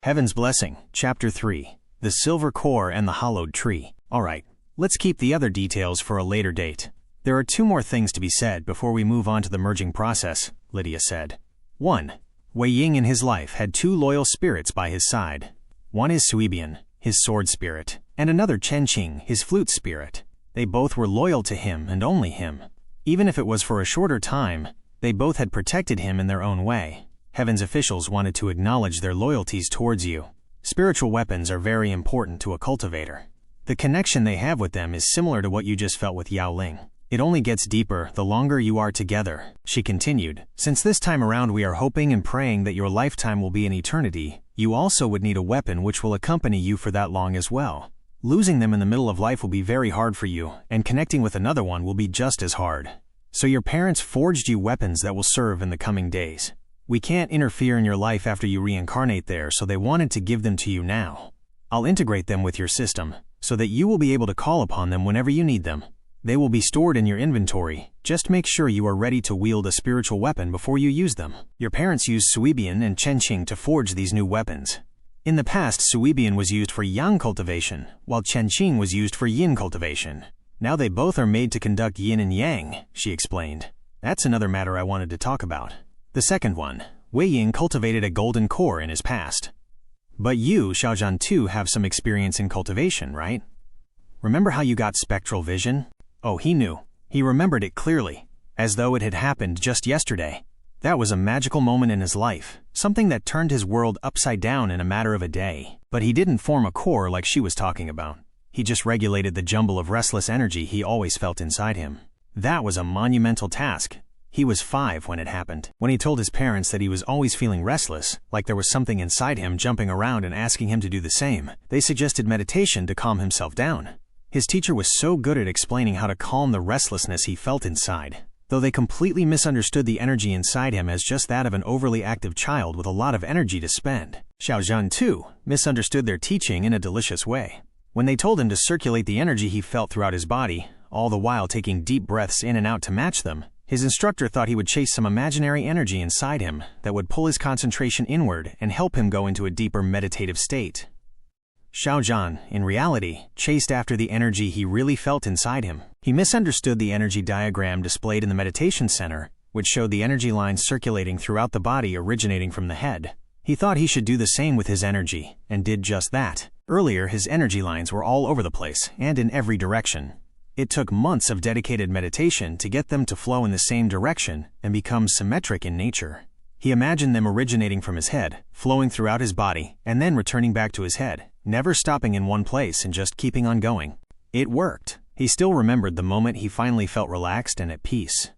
Heaven's Blessing, Chapter 3, The Silver Core and the Hollowed Tree. Alright, let's keep the other details for a later date. There are two more things to be said before we move on to the merging process, Lydia said. 1. Wei Ying in his life had two loyal spirits by his side. One is Suibian, his sword spirit, and another Chenqing, his flute spirit. They both were loyal to him and only him. Even if it was for a shorter time, they both had protected him in their own way. Heaven's officials wanted to acknowledge their loyalties towards you. Spiritual weapons are very important to a cultivator. The connection they have with them is similar to what you just felt with Yao Ling. It only gets deeper the longer you are together, she continued. Since this time around we are hoping and praying that your lifetime will be an eternity, you also would need a weapon which will accompany you for that long as well. Losing them in the middle of life will be very hard for you, and connecting with another one will be just as hard. So your parents forged you weapons that will serve in the coming days. We can't interfere in your life after you reincarnate there, so they wanted to give them to you now. I'll integrate them with your system, so that you will be able to call upon them whenever you need them. They will be stored in your inventory. Just make sure you are ready to wield a spiritual weapon before you use them. Your parents used Suibian and Chenqing to forge these new weapons. In the past, Suibian was used for Yang cultivation, while Chenqing was used for Yin cultivation. Now they both are made to conduct Yin and Yang, she explained. That's another matter I wanted to talk about. The second one, Wei Ying cultivated a golden core in his past. But you, Xiao Zhan too, have some experience in cultivation, right? Remember how you got spectral vision? Oh, he knew. He remembered it clearly, as though it had happened just yesterday. That was a magical moment in his life, something that turned his world upside down in a matter of a day. But he didn't form a core like she was talking about. He just regulated the jumble of restless energy he always felt inside him. That was a monumental task. He was 5 when it happened. When he told his parents that he was always feeling restless, like there was something inside him jumping around and asking him to do the same, they suggested meditation to calm himself down. His teacher was so good at explaining how to calm the restlessness he felt inside, though they completely misunderstood the energy inside him as just that of an overly active child with a lot of energy to spend. Xiao Zhan, too, misunderstood their teaching in a delicious way. When they told him to circulate the energy he felt throughout his body, all the while taking deep breaths in and out to match them, his instructor thought he would chase some imaginary energy inside him that would pull his concentration inward and help him go into a deeper meditative state. Xiao Zhan, in reality, chased after the energy he really felt inside him. He misunderstood the energy diagram displayed in the meditation center, which showed the energy lines circulating throughout the body originating from the head. He thought he should do the same with his energy, and did just that. Earlier, his energy lines were all over the place, and in every direction. It took months of dedicated meditation to get them to flow in the same direction and become symmetric in nature. He imagined them originating from his head, flowing throughout his body, and then returning back to his head, never stopping in one place and just keeping on going. It worked. He still remembered the moment he finally felt relaxed and at peace.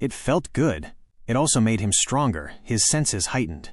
It felt good. It also made him stronger, his senses heightened.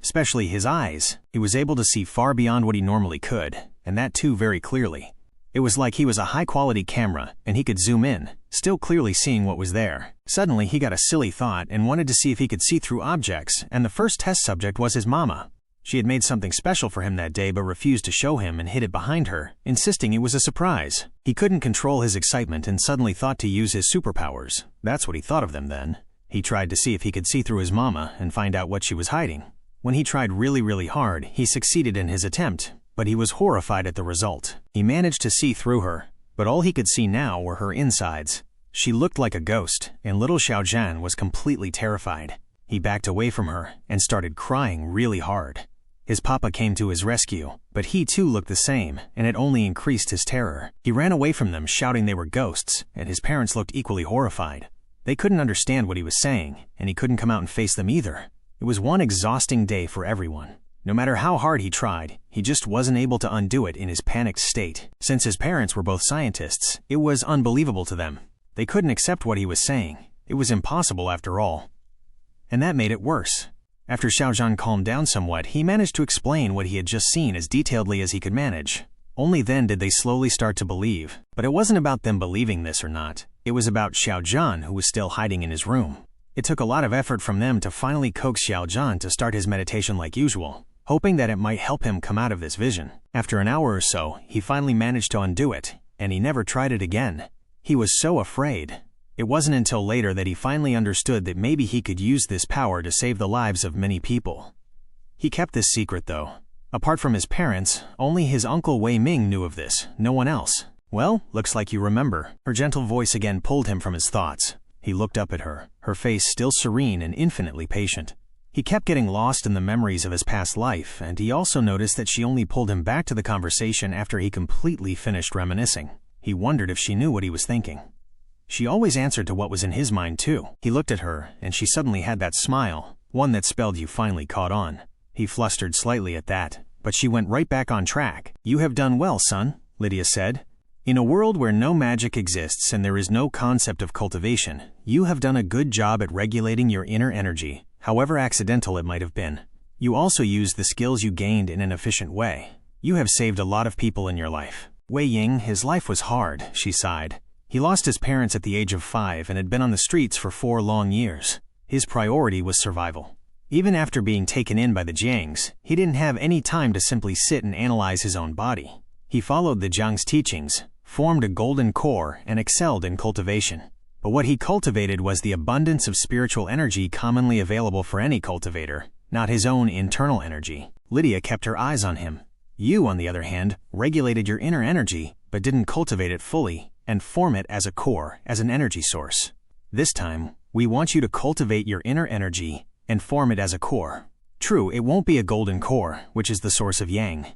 Especially his eyes. He was able to see far beyond what he normally could, and that too very clearly. It was like he was a high-quality camera, and he could zoom in, still clearly seeing what was there. Suddenly, he got a silly thought and wanted to see if he could see through objects, and the first test subject was his mama. She had made something special for him that day but refused to show him and hid it behind her, insisting it was a surprise. He couldn't control his excitement and suddenly thought to use his superpowers. That's what he thought of them then. He tried to see if he could see through his mama and find out what she was hiding. When he tried really hard, he succeeded in his attempt. But he was horrified at the result. He managed to see through her, but all he could see now were her insides. She looked like a ghost, and little Xiao Zhan was completely terrified. He backed away from her and started crying really hard. His papa came to his rescue, but he too looked the same, and it only increased his terror. He ran away from them shouting they were ghosts, and his parents looked equally horrified. They couldn't understand what he was saying, and he couldn't come out and face them either. It was one exhausting day for everyone. No matter how hard he tried, he just wasn't able to undo it in his panicked state. Since his parents were both scientists, it was unbelievable to them. They couldn't accept what he was saying. It was impossible after all. And that made it worse. After Xiao Zhan calmed down somewhat, he managed to explain what he had just seen as detailedly as he could manage. Only then did they slowly start to believe. But it wasn't about them believing this or not. It was about Xiao Zhan, who was still hiding in his room. It took a lot of effort from them to finally coax Xiao Zhan to start his meditation like usual, hoping that it might help him come out of this vision. After an hour or so, he finally managed to undo it, and he never tried it again. He was so afraid. It wasn't until later that he finally understood that maybe he could use this power to save the lives of many people. He kept this secret though. Apart from his parents, only his uncle Wei Ying knew of this, no one else. Well, looks like you remember. Her gentle voice again pulled him from his thoughts. He looked up at her, her face still serene and infinitely patient. He kept getting lost in the memories of his past life, and he also noticed that she only pulled him back to the conversation after he completely finished reminiscing. He wondered if she knew what he was thinking. She always answered to what was in his mind too. He looked at her, and she suddenly had that smile, one that spelled you finally caught on. He flustered slightly at that, but she went right back on track. You have done well, son, Lydia said. In a world where no magic exists and there is no concept of cultivation, you have done a good job at regulating your inner energy, however accidental it might have been. You also used the skills you gained in an efficient way. You have saved a lot of people in your life. Wei Ying, his life was hard, she sighed. He lost his parents at the age of 5 and had been on the streets for 4 long years. His priority was survival. Even after being taken in by the Jiangs, he didn't have any time to simply sit and analyze his own body. He followed the Jiang's teachings, formed a golden core, and excelled in cultivation. But what he cultivated was the abundance of spiritual energy commonly available for any cultivator, not his own internal energy. Lydia kept her eyes on him. You, on the other hand, regulated your inner energy, but didn't cultivate it fully, and form it as a core, as an energy source. This time, we want you to cultivate your inner energy and form it as a core. True, it won't be a golden core, which is the source of Yang.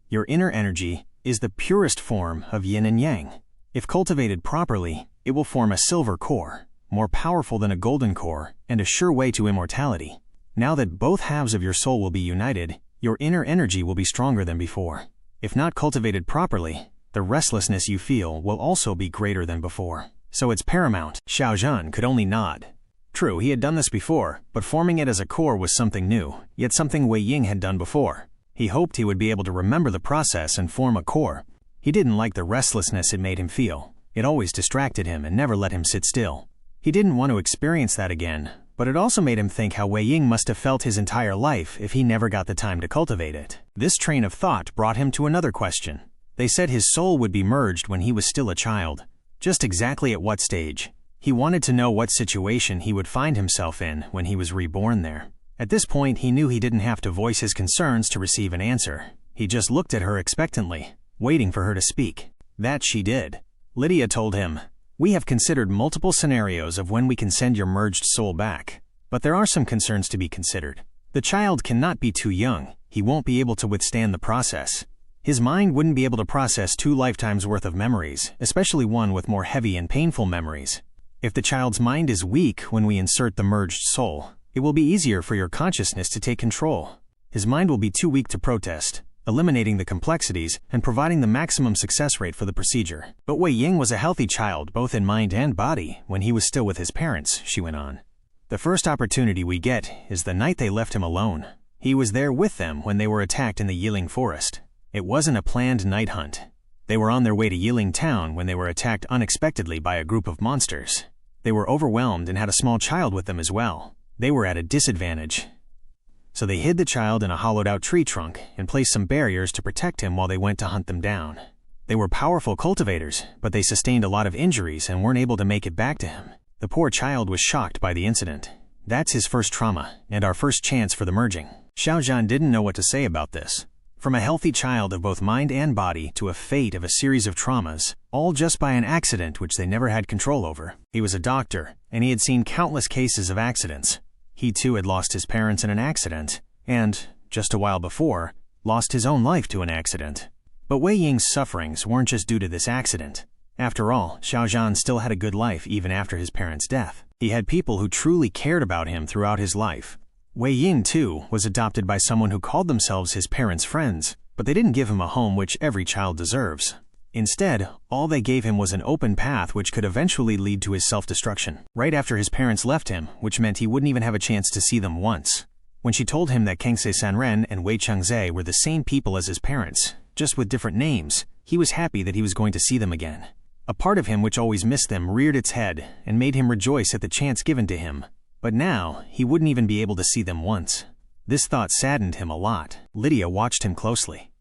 Your inner energy is the purest form of Yin and Yang. If cultivated properly, it will form a silver core, more powerful than a golden core and a sure way to immortality. Now that both halves of your soul will be united, your inner energy will be stronger than before. If not cultivated properly, the restlessness you feel will also be greater than before. So it's paramount. Xiao Zhan could only nod. True, he had done this before, but forming it as a core was something new, yet something Wei Ying had done before. He hoped he would be able to remember the process and form a core. He didn't like the restlessness it made him feel. It always distracted him and never let him sit still. He didn't want to experience that again, but it also made him think how Wei Ying must have felt his entire life if he never got the time to cultivate it. This train of thought brought him to another question. They said his soul would be merged when he was still a child. Just exactly at what stage? He wanted to know what situation he would find himself in when he was reborn there. At this point, he knew he didn't have to voice his concerns to receive an answer. He just looked at her expectantly, waiting for her to speak. That she did. Lydia told him, "We have considered multiple scenarios of when we can send your merged soul back. But there are some concerns to be considered. The child cannot be too young. He won't be able to withstand the process. His mind wouldn't be able to process 2 lifetimes worth of memories, especially one with more heavy and painful memories. If the child's mind is weak when we insert the merged soul, it will be easier for your consciousness to take control. His mind will be too weak to protest, eliminating the complexities and providing the maximum success rate for the procedure." But Wei Ying was a healthy child both in mind and body when he was still with his parents, she went on. The first opportunity we get is the night they left him alone. He was there with them when they were attacked in the Yiling forest. It wasn't a planned night hunt. They were on their way to Yiling town when they were attacked unexpectedly by a group of monsters. They were overwhelmed and had a small child with them as well. They were at a disadvantage. So they hid the child in a hollowed-out tree trunk and placed some barriers to protect him while they went to hunt them down. They were powerful cultivators, but they sustained a lot of injuries and weren't able to make it back to him. The poor child was shocked by the incident. That's his first trauma, and our first chance for the merging. Xiao Zhan didn't know what to say about this. From a healthy child of both mind and body to a fate of a series of traumas, all just by an accident which they never had control over. He was a doctor, and he had seen countless cases of accidents. He too had lost his parents in an accident, and, just a while before, lost his own life to an accident. But Wei Ying's sufferings weren't just due to this accident. After all, Xiao Zhan still had a good life even after his parents' death. He had people who truly cared about him throughout his life. Wei Ying, too, was adopted by someone who called themselves his parents' friends, but they didn't give him a home which every child deserves. Instead, all they gave him was an open path which could eventually lead to his self-destruction, right after his parents left him, which meant he wouldn't even have a chance to see them once. When she told him that Kangxi Sanren and Wei Chengze were the same people as his parents, just with different names, he was happy that he was going to see them again. A part of him which always missed them reared its head and made him rejoice at the chance given to him. But now, he wouldn't even be able to see them once. This thought saddened him a lot. Lydia watched him closely.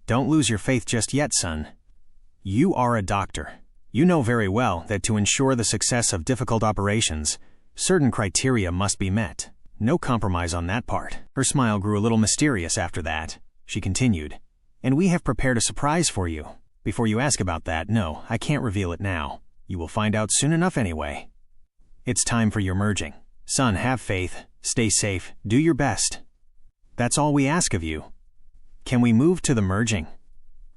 "Don't lose your faith just yet, son. You are a doctor. You know very well that to ensure the success of difficult operations, certain criteria must be met. No compromise on that part." Her smile grew a little mysterious after that. she continued. "And we have prepared a surprise for you. Before you ask about that, no, I can't reveal it now. You will find out soon enough anyway. It's time for your merging. Son, have faith, stay safe, do your best. That's all we ask of you. Can we move to the merging?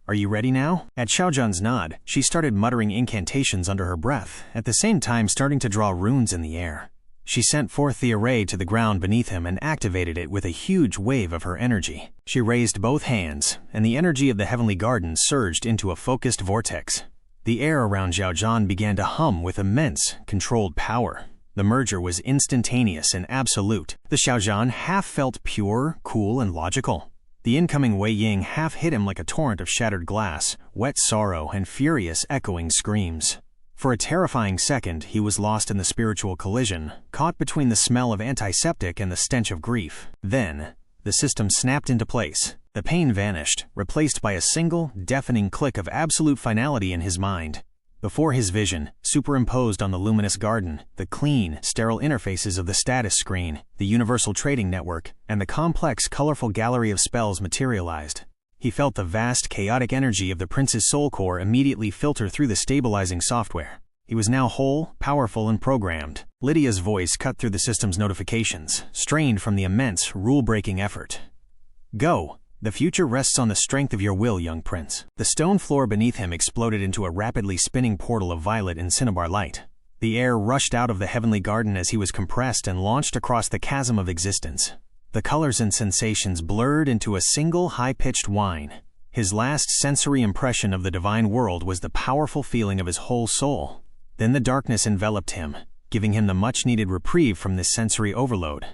Are you ready now?" At Xiao Zhan's nod, she started muttering incantations under her breath, at the same time starting to draw runes in the air. She sent forth the array to the ground beneath him and activated it with a huge wave of her energy. She raised both hands, and the energy of the heavenly garden surged into a focused vortex. The air around Xiao Zhan began to hum with immense, controlled power. The merger was instantaneous and absolute. The Xiao Zhan half felt pure, cool, and logical. The incoming Wei Ying half hit him like a torrent of shattered glass, wet sorrow, and furious echoing screams. For a terrifying second, he was lost in the spiritual collision, caught between the smell of antiseptic and the stench of grief. Then, the system snapped into place. The pain vanished, replaced by a single, deafening click of absolute finality in his mind. Before his vision, superimposed on the luminous garden, the clean, sterile interfaces of the status screen, the universal trading network, and the complex, colorful gallery of spells materialized. He felt the vast, chaotic energy of the prince's soul core immediately filter through the stabilizing software. He was now whole, powerful, and programmed. Lydia's voice cut through the system's notifications, strained from the immense, rule-breaking effort. "Go! The future rests on the strength of your will, young prince." The stone floor beneath him exploded into a rapidly spinning portal of violet and cinnabar light. The air rushed out of the heavenly garden as he was compressed and launched across the chasm of existence. The colors and sensations blurred into a single high-pitched whine. His last sensory impression of the divine world was the powerful feeling of his whole soul. Then the darkness enveloped him, giving him the much-needed reprieve from this sensory overload.